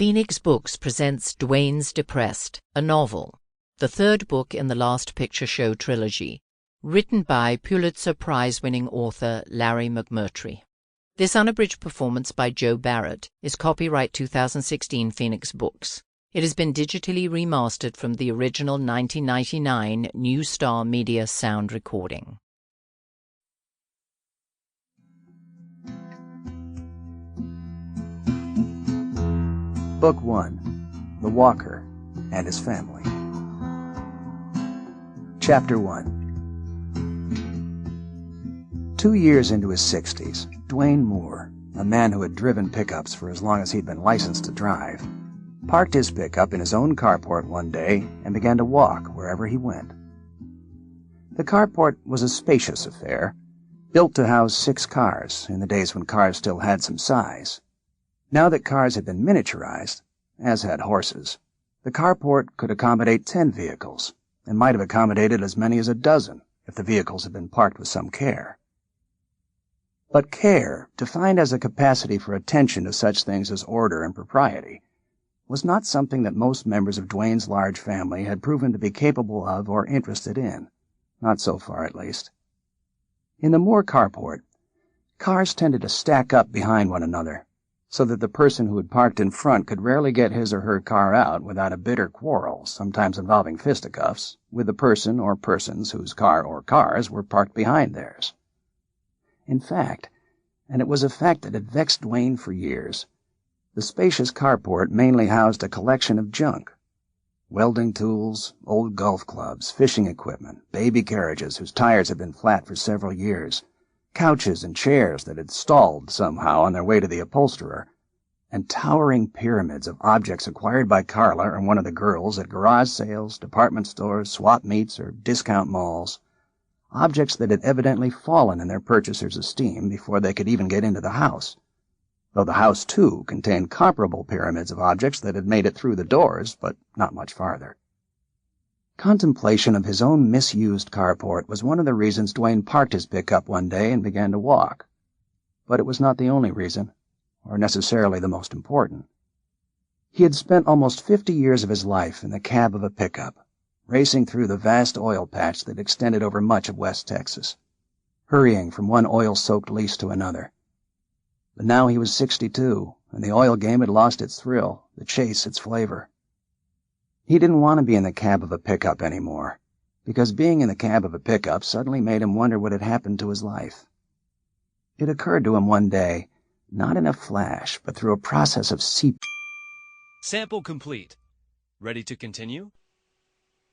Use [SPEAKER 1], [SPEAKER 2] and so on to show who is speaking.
[SPEAKER 1] Phoenix Books presents Duane's Depressed, a novel, the third book in the Last Picture Show trilogy, written by Pulitzer Prize-winning author Larry McMurtry. This unabridged performance by Joe Barrett is copyright 2016 Phoenix Books. It has been digitally remastered from the original 1999 New Star Media sound recording.
[SPEAKER 2] Book 1, The Walker and His Family. Chapter 1. 2 years into his 60s, Duane Moore, a man who had driven pickups for as long as he'd been licensed to drive, parked his pickup in his own carport one day and began to walk wherever he went. The carport was a spacious affair, built to house 6 cars in the days when cars still had some size. Now that cars had been miniaturized, as had horses, the carport could accommodate 10 vehicles, and might have accommodated as many as a dozen if the vehicles had been parked with some care. But care, defined as a capacity for attention to such things as order and propriety, was not something that most members of Duane's large family had proven to be capable of or interested in, not so far at least. In the Moore carport, cars tended to stack up behind one another, so that the person who had parked in front could rarely get his or her car out without a bitter quarrel, sometimes involving fisticuffs, with the person or persons whose car or cars were parked behind theirs. In fact, and it was a fact that had vexed Duane for years, the spacious carport mainly housed a collection of junk: welding tools, old golf clubs, fishing equipment, baby carriages whose tires had been flat for several years, couches and chairs that had stalled somehow on their way to the upholsterer, and towering pyramids of objects acquired by Carla or one of the girls at garage sales, department stores, swap meets, or discount malls, objects that had evidently fallen in their purchasers' esteem before they could even get into the house, though the house, too, contained comparable pyramids of objects that had made it through the doors, but not much farther. Contemplation of his own misused carport was one of the reasons Duane parked his pickup one day and began to walk. But it was not the only reason, or necessarily the most important. He had spent almost 50 years of his life in the cab of a pickup, racing through the vast oil patch that extended over much of West Texas, hurrying from one oil-soaked lease to another. But now he was 62, and the oil game had lost its thrill, the chase its flavor. He didn't want to be in the cab of a pickup anymore, because being in the cab of a pickup suddenly made him wonder what had happened to his life. It occurred to him one day, not in a flash, but through a process of
[SPEAKER 3] Sample complete. Ready to continue?